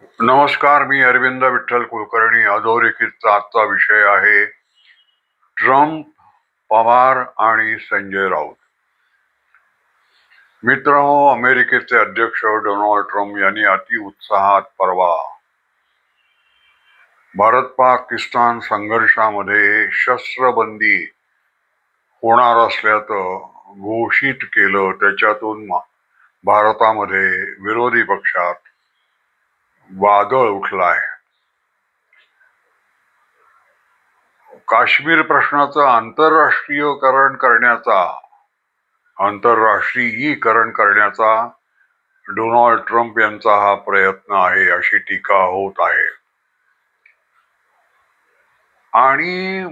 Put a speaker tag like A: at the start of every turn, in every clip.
A: नमस्कार, मी अरविंद विठ्ठल कुलकर्णी. अधोरेखितचा आजचा विषय आहे ट्रम्प, पवार आणि संजय राऊत. मित्रहो, अमेरिकेचे अध्यक्ष डोनाल्ड ट्रम्प यांनी अतिउत्साहात परवा भारत-पाकिस्तान संघर्षामध्ये शस्त्रबंदी होणार असल्याचं घोषित केलं. त्याच्यातून भारतामध्ये विरोधी पक्षात वादळ उठलाय. काश्मीर प्रश्नाचं आंतरराष्ट्रीयीकरण करण्याचा डोनाल्ड ट्रम्प यांचा हा प्रयत्न आहे, अशी टीका होत आहे. आणि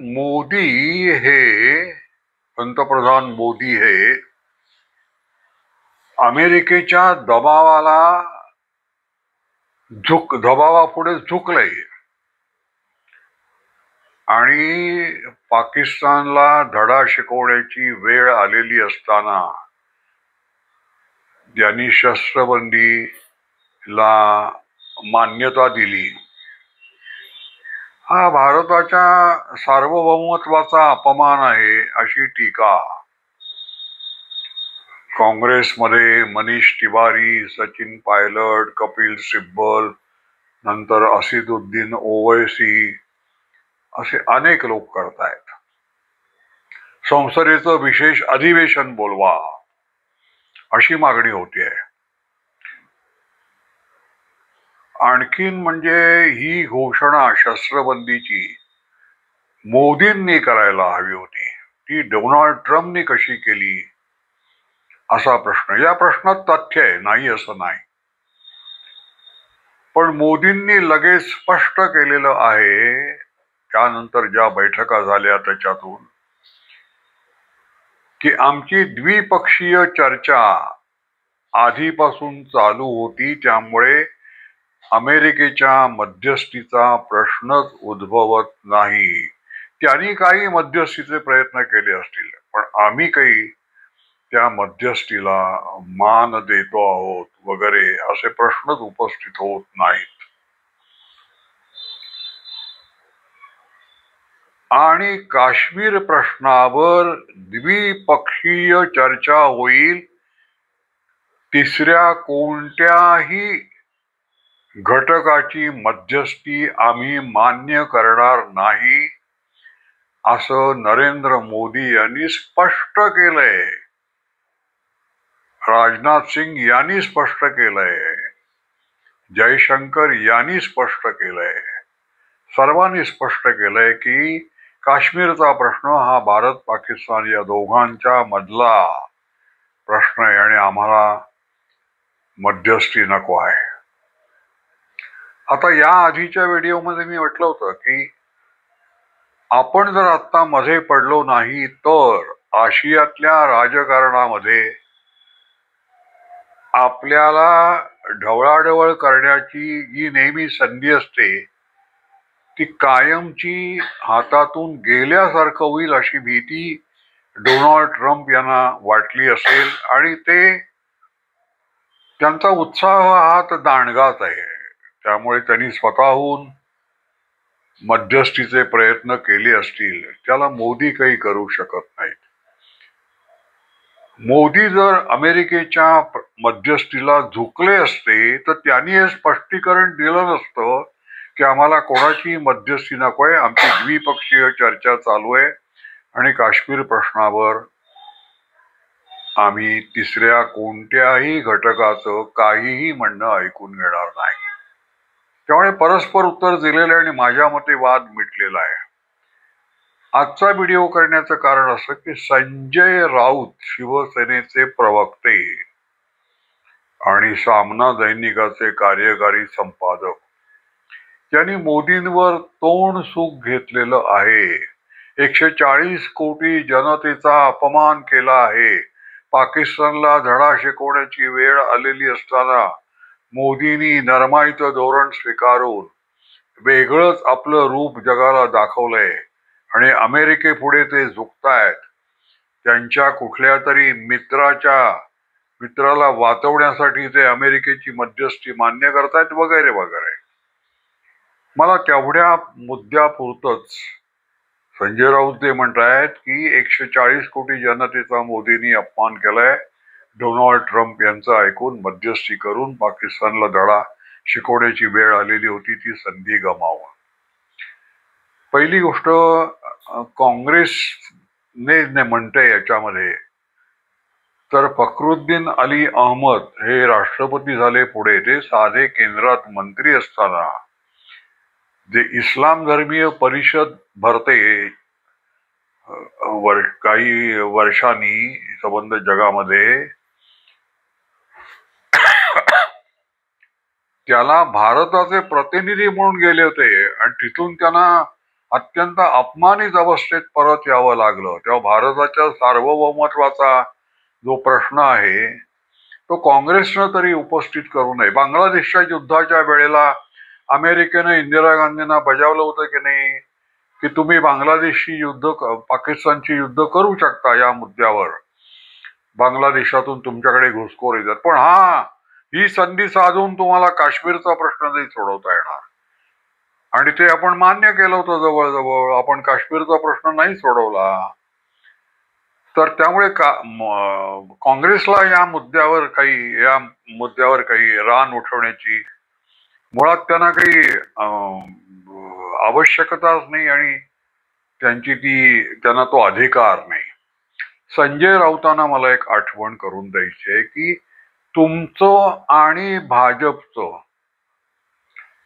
A: पंतप्रधान मोदी हे अमेरिकेच्या दबावापुढे झुकले आणि पाकिस्तानला धडा शिकवण्याची वेळ आलेली असताना त्यांनी शस्त्रबंदीला मान्यता दिली. हा भारताच्या सार्वभौमत्वाचा अपमान आहे, अशी टीका काँग्रेसमध्ये मनीष तिवारी, सचिन पायलट, कपिल सिब्बल, नंतर असदुद्दीन ओवैसी असे अनेक लोक करतायत. संसदेचं विशेष अधिवेशन बोलवा, अशी मागणी होतीये. आणखीन म्हणजे ही घोषणा शस्त्रबंदीची मोदींनी करायला हवी होती, ती डोनाल्ड ट्रम्पनी कशी केली, असा प्रश्न. या प्रश्नात तथ्य आहे, नाही असं नाही, पण मोदींनी लगेच स्पष्ट केलेलं आहे त्यानंतर ज्या बैठका झाल्या त्याच्यातून, की आमची द्विपक्षीय चर्चा आधीपासून चालू होती, त्यामुळे अमेरिकेच्या मध्यस्थीचा प्रश्नच उद्भवत नाही. त्यांनी काही मध्यस्थीचे प्रयत्न केले असतील, पण आम्ही काही त्या मध्यस्थीला मान देतो आहोत वगैरे असे प्रश्नच उपस्थित होत नाहीत. आणि काश्मीर प्रश्नावर द्विपक्षीय चर्चा होईल, तिसऱ्या कोणत्याही घटकाची मध्यस्थी आम्ही मान्य करणार नाही, असं नरेंद्र मोदी यांनी स्पष्ट केलंय. राजनाथ सिंग यांनी स्पष्ट केलंय, जयशंकर यांनी स्पष्ट केलंय, सर्वांनी स्पष्ट केलंय की काश्मीरचा प्रश्न हा भारत पाकिस्तान या दोघांच्या मधला प्रश्न आहे आणि आम्हाला मध्यस्थी नको आहे. आता या आधीच्या व्हिडिओमध्ये मी म्हटलं होतं की आपण जर आता मध्ये पडलो नाही तर आशियातल्या राजकारणामध्ये आपल्याला ढवळाढवळ करण्याची जी नेहमी संधी असते ती कायमची हातातून गेल्यासारखं होईल, अशी भीती डोनाल्ड ट्रम्प यांना वाटली असेल आणि त्यांचा उत्साह हा तर दांडगाच आहे. त्यामुळे त्यांनी स्वतःहून मध्यस्थीचे प्रयत्न केले असतील. त्याला मोदी काही करू शकत नाहीत. मोदी जर अमेरिकेच्या मध्यस्थीला झुकले असते तर त्यांनी हे स्पष्टीकरण दिलं नसतं की आम्हाला कोणाची मध्यस्थी नकोय, आमची द्विपक्षीय चर्चा चालू आहे आणि काश्मीर प्रश्नावर आम्ही तिसऱ्या कोणत्याही घटकाचं काहीही म्हणणं ऐकून घेणार नाही. त्यामुळे परस्पर उत्तर दिलेलं आहे आणि माझ्या मते वाद मिटलेला आहे. आजचा व्हिडिओ करण्याचं कारण असं की संजय राऊत, शिवसेनेचे प्रवक्ते आणि सामना दैनिकाचे कार्यकारी संपादक, त्यांनी मोदींवर तोंड सुख घेतलेलं आहे. 140 कोटी जनतेचा अपमान केला आहे. पाकिस्तानला धडा शिकवण्याची वेळ आलेली असताना मोदींनी नरमाईचं धोरण स्वीकारून वेगळंच आपलं रूप जगाला दाखवलंय आणि अमेरिकेपुढे ते झुकतायत. त्यांच्या कुठल्या तरी मित्राच्या मित्राला वाचवण्यासाठी ते अमेरिकेची मध्यस्थी मान्य करतायत वगैरे वगैरे. मला तेवढ्या मुद्द्यापुरतच संजय राऊत ते म्हणतायत की 140 कोटी जनतेचा मोदींनी अपमान केलाय. डोनाल्ड ट्रम्प यांचं ऐकून मध्यस्थी करून पाकिस्तानला धडा शिकवण्याची वेळ आलेली होती, ती संधी गमावून. पहिली गोष्ट काँग्रेसने म्हणते याच्यामध्ये, तर फखरुद्दीन अली अहमद हे राष्ट्रपती झाले पुढे, ते साधे केंद्रात मंत्री असताना जे इस्लाम धर्मीय परिषद भरते काही वर्षांनी संबंध जगामध्ये, त्याला भारताचे प्रतिनिधी म्हणून गेले होते आणि तिथून त्यांना अत्यंत अपमानित अवस्थेत परत यावं लागलं. तेव्हा भारताच्या सार्वभौमत्वाचा जो प्रश्न आहे तो काँग्रेसनं तरी उपस्थित करू नये. बांगलादेशच्या युद्धाच्या वेळेला अमेरिकेनं इंदिरा गांधींना बजावलं होतं की नाही की तुम्ही बांगलादेशची युद्ध, पाकिस्तानची युद्ध करू शकता, या मुद्द्यावर बांगलादेशातून तुमच्याकडे घुसखोर येतात, पण ही संधी साधून तुम्हाला काश्मीरचा प्रश्न नाही सोडवता येणार. आणि ते आपण मान्य केलं होतं जवळजवळ. आपण काश्मीरचा प्रश्न नाही सोडवला. तर त्यामुळे काँग्रेसला या मुद्द्यावर काही रान उठवण्याची मुळात त्यांना काही आवश्यकताच नाही आणि त्यांना तो अधिकार नाही. संजय राऊतांना मला एक आठवण करून द्यायची आहे की तुमचं आणि भाजपचं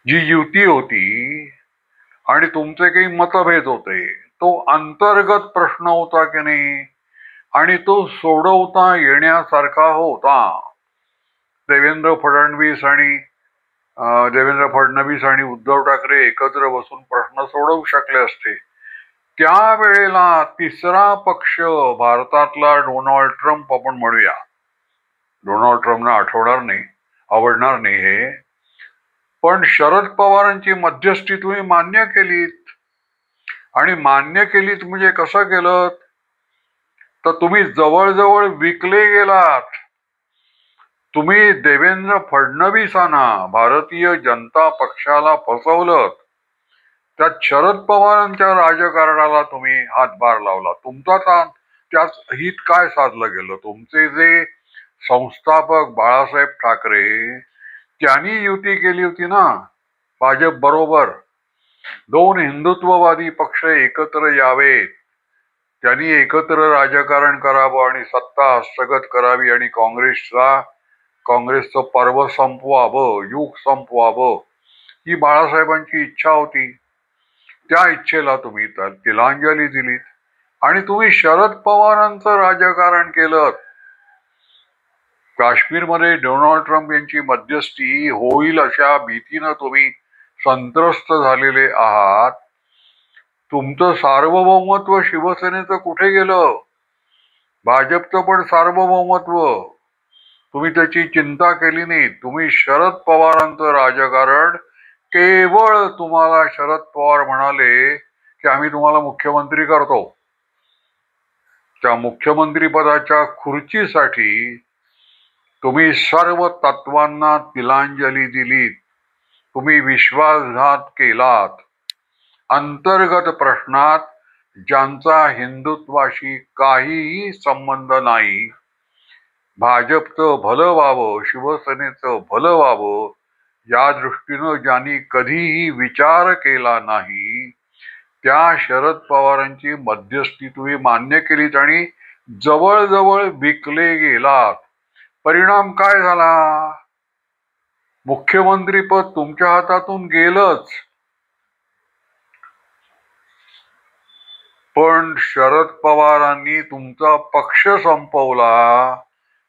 A: जी युती होती आणि तुमचे काही मतभेद होते, तो अंतर्गत प्रश्न होता की नाही, आणि तो सोडवता येण्यासारखा होता. देवेंद्र फडणवीस आणि उद्धव ठाकरे एकत्र बसून प्रश्न सोडवू शकले असते. त्यावेळेला तिसरा पक्ष भारतातला डोनाल्ड ट्रम्प, आपण म्हणूया, डोनाल्ड ट्रम्पना आवडणार नाही हे, पण शरद पवारांची मध्यस्थी तुम्ही मान्य केलीत. आणि मान्य केलीत म्हणजे कसं केलं, तर तुम्ही जवळजवळ विकले गेलात. तुम्ही देवेंद्र फडणवीसांना, भारतीय जनता पक्षाला फसवलं. त्यात शरद पवारांच्या राजकारणाला तुम्ही हातभार लावला. तुमचा त्याच हित काय साधलं गेलं? तुमचे जे संस्थापक बाळासाहेब ठाकरे, त्यांनी युती केली होती ना भाजप बरोबर. दोन हिंदुत्ववादी पक्ष एकत्र यावेत, त्यांनी एकत्र राजकारण करावं आणि सत्ता हस्तगत करावी आणि काँग्रेसचं पर्व संपवावं, युग संपवावं, ही बाळासाहेबांची इच्छा होती. त्या इच्छेला तुम्ही तिलांजली दिलीत आणि तुम्ही शरद पवारांचं राजकारण केलं. काश्मीरमध्ये डोनाल्ड ट्रम्प यांची मध्यस्थी होईल अशा भीतीनं तुम्ही संत्रस्त झालेले आहात. तुमचं सार्वभौमत्व शिवसेनेचं कुठे गेलं? भाजपचं पण सार्वभौमत्व तुम्ही त्याची चिंता केली नाही. तुम्ही शरद पवारांचं राजकारण, केवळ तुम्हाला शरद पवार म्हणाले की आम्ही तुम्हाला मुख्यमंत्री करतो, त्या मुख्यमंत्री पदाच्या खुर्चीसाठी तुम्ही सर्व तत्वांना तिलांजली दिलीत. तुम्ही विश्वासघात केलात. अंतर्गत प्रश्नात ज्यांचा हिंदुत्वाशी काहीही संबंध नाही, भाजपचं भलं व्हावं, शिवसेनेचं भलं व्हावं, या दृष्टीनं ज्यांनी कधीही विचार केला नाही, त्या शरद पवारांची मध्यस्थी तुम्ही मान्य केलीत आणि जवळजवळ विकले गेलात. परिणाम काय झाला? मुख्यमंत्रीपद तुमच्या हातातून गेलंच, पण शरद पवारांनी तुमचा पक्ष संपवला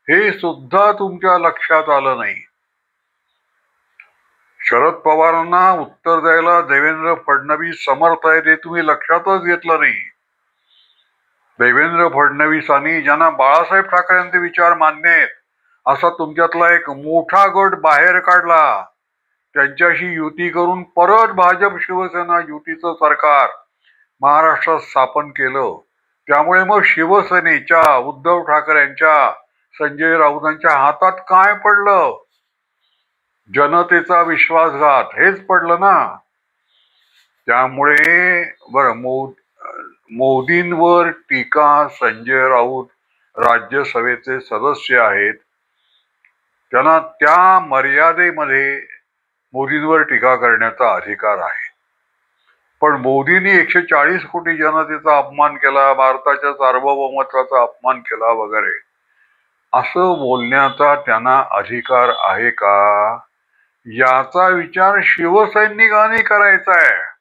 A: हे सुद्धा तुमच्या लक्षात आलं नाही. शरद पवारांना उत्तर द्यायला देवेंद्र फडणवीस समर्थ आहेत हे तुम्ही लक्षातच घेतलं नाही. देवेंद्र फडणवीसांनी, ज्यांना बाळासाहेब ठाकरेंचे विचार मान्य आहेत, असा तुमच्यातला एक मोठा गट बाहेर काढला. त्यांच्याशी युती करून परत भाजप शिवसेना युतीचं सरकार महाराष्ट्रात स्थापन केलं. त्यामुळे मग शिवसेनेच्या, उद्धव ठाकरेंच्या संजय राऊतांच्या हातात काय पडलं? जनतेचा विश्वासघात हेच पडलं ना. त्यामुळे बरं, मोदींवर टीका, संजय राऊत राज्यसभेचे सदस्य आहेत, त्यांना त्या मर्यादेमध्ये मोदींवर टीका करण्याचा अधिकार आहे. पण मोदींनी 140 कोटी जनतेचा अपमान केला, भारताच्या सार्वभौमत्वाचा अपमान केला वगैरे, असं बोलण्याचा त्यांना अधिकार आहे का? याचा विचार शिवसैनिकांनी करायचा आहे.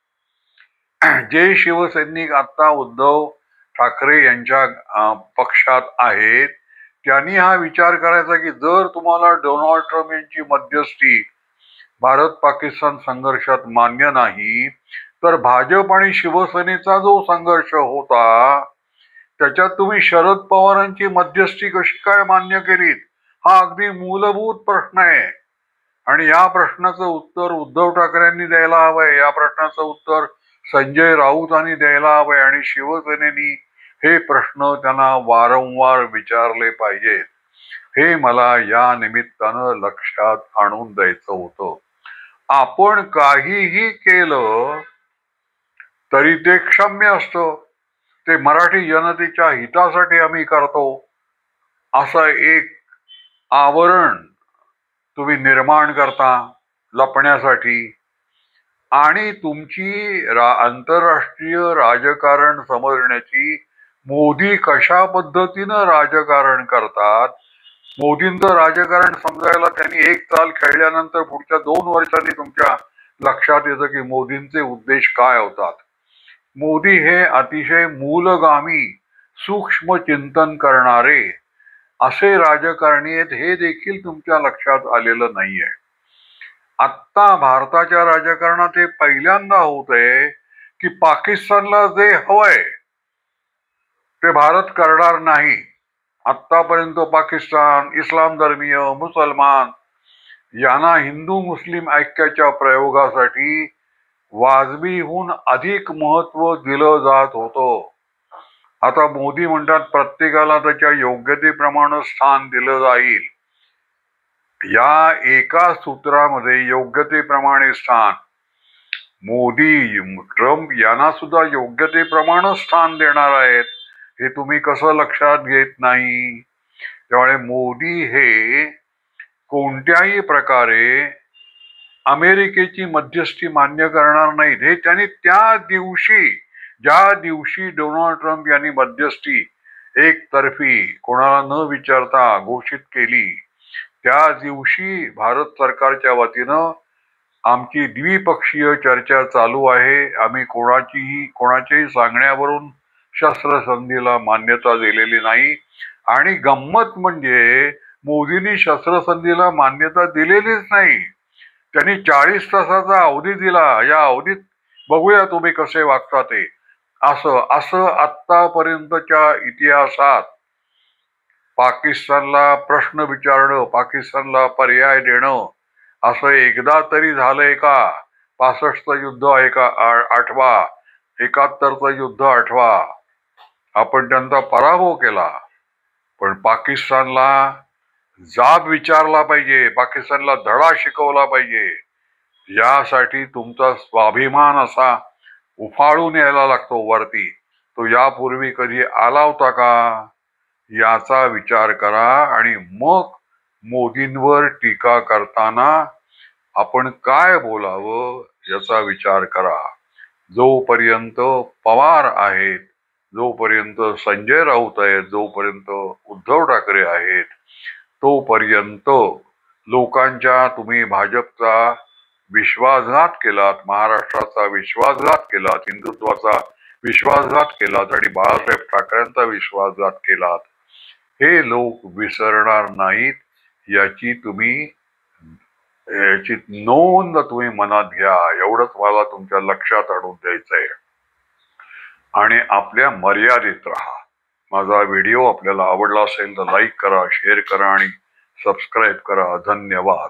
A: जे शिवसैनिक आता उद्धव ठाकरे यांच्या पक्षात आहेत, त्यांनी हा विचार करायचा की जर तुम्हाला डोनाल्ड ट्रम्प यांची मध्यस्थी भारत पाकिस्तान संघर्षात मान्य नाही, तर भाजप आणि शिवसेनेचा जो संघर्ष होता त्याच्यात तुम्ही शरद पवारांची मध्यस्थी कशी काय मान्य केलीत? हा अगदी मूलभूत प्रश्न आहे. आणि या प्रश्नाचं उत्तर उद्धव ठाकरेंनी द्यायला हवंय. या प्रश्नाचं उत्तर संजय राऊतांनी द्यायला हवंय. आणि शिवसेनेनी हे प्रश्न त्यांना वारंवार विचारले पाहिजेत. हे मला या निमित्तानं लक्षात आणून द्यायचं होतं. आपण काहीही केलं तरी ते क्षम्य असतं. ते मराठी जनतेच्या हितासाठी आम्ही करतो असं एक आवरण तुम्ही निर्माण करता लपण्यासाठी. आणि तुमची आंतरराष्ट्रीय राजकारण समजण्याची, मोदी कशा पद्धतीनं राजकारण करतात, मोदींचं राजकारण समजायला त्यांनी एक चाल खेळल्यानंतर पुढच्या 2 वर्षांनी तुमच्या लक्षात येतं की मोदींचे उद्देश काय होतात. मोदी हे अतिशय मूलगामी, सूक्ष्म चिंतन करणारे असे राजकारणी आहेत, हे देखील तुमच्या लक्षात आलेलं नाहीये. आत्ता भारताच्या राजकारणात हे पहिल्यांदा होतंय की पाकिस्तानला जे हवंय ते भारत करणार नाही. आतापर्यंत पाकिस्तान, इस्लाम धर्मीय, मुसलमान यांना हिंदू मुस्लिम ऐक्याच्या प्रयोगासाठी वाजबीहून अधिक महत्व दिलं जात होतं. आता मोदी म्हणतात प्रत्येकाला त्याच्या योग्यतेप्रमाणे स्थान दिलं जाईल. या एका सूत्रामध्ये योग्यतेप्रमाणे स्थान, मोदी ट्रम्प यांना सुद्धा योग्यतेप्रमाणे स्थान देणार आहेत, हे तुम्ही कसं लक्षात घेत नाही? त्यामुळे मोदी हे कोणत्याही प्रकारे अमेरिकेची मध्यस्थी मान्य करणार नाहीत. हे त्यांनी त्या दिवशी, ज्या दिवशी डोनाल्ड ट्रम्प यांनी मध्यस्थी एकतर्फी कोणाला न विचारता घोषित केली, त्या दिवशी भारत सरकारच्या वतीनं आमची द्विपक्षीय चर्चा चालू आहे. आम्ही कोणाच्याही सांगण्यावरून शस्त्रसंधीला मान्यता दिलेली नाही. आणि गंमत म्हणजे मोदींनी शस्त्रसंधीला मान्यता दिलेलीच नाही. त्यांनी 40 तासाचा अवधी दिला. या अवधीत बघूया तुम्ही कसे वागता ते. असं आतापर्यंतच्या इतिहासात पाकिस्तानला प्रश्न विचारणं, पाकिस्तानला पर्याय देणं असं एकदा तरी झालंय का? 65चं युद्ध आहे का 8वा, 71चं युद्ध 8वा, आपण त्यांचा पराभव केला. पण पाकिस्तानला जाब विचारला पाहिजे, पाकिस्तानला धडा शिकवला पाहिजे. यासाठी तुमचा स्वाभिमान असा उफाळून यायला लागतो वरती. तो यापूर्वी कधी आला होता का? याचा विचार करा. आणि मग मोदींवर टीका करताना आपण काय बोलावं याचा विचार करा. जोपर्यंत पवार आहेत, जोपर्यंत संजय राऊत आहेत, जोपर्यंत उद्धव ठाकरे आहेत, तोपर्यंत लोकांच्या तुम्ही भाजपचा विश्वासघात केलात, महाराष्ट्राचा विश्वासघात केलात, हिंदुत्वाचा विश्वासघात केलात आणि बाळासाहेब ठाकरेंचा विश्वासघात केलात. हे लोक विसरणार नाहीत. याची नोंद तुम्ही मनात घ्या. एवढंच मला तुमच्या लक्षात आणून द्यायचंय. आणि आपल्या मर्यादेत राहा. माझा व्हिडिओ आपल्याला आवडला असेल तर लाईक करा, शेअर करा आणि सबस्क्राईब करा. धन्यवाद.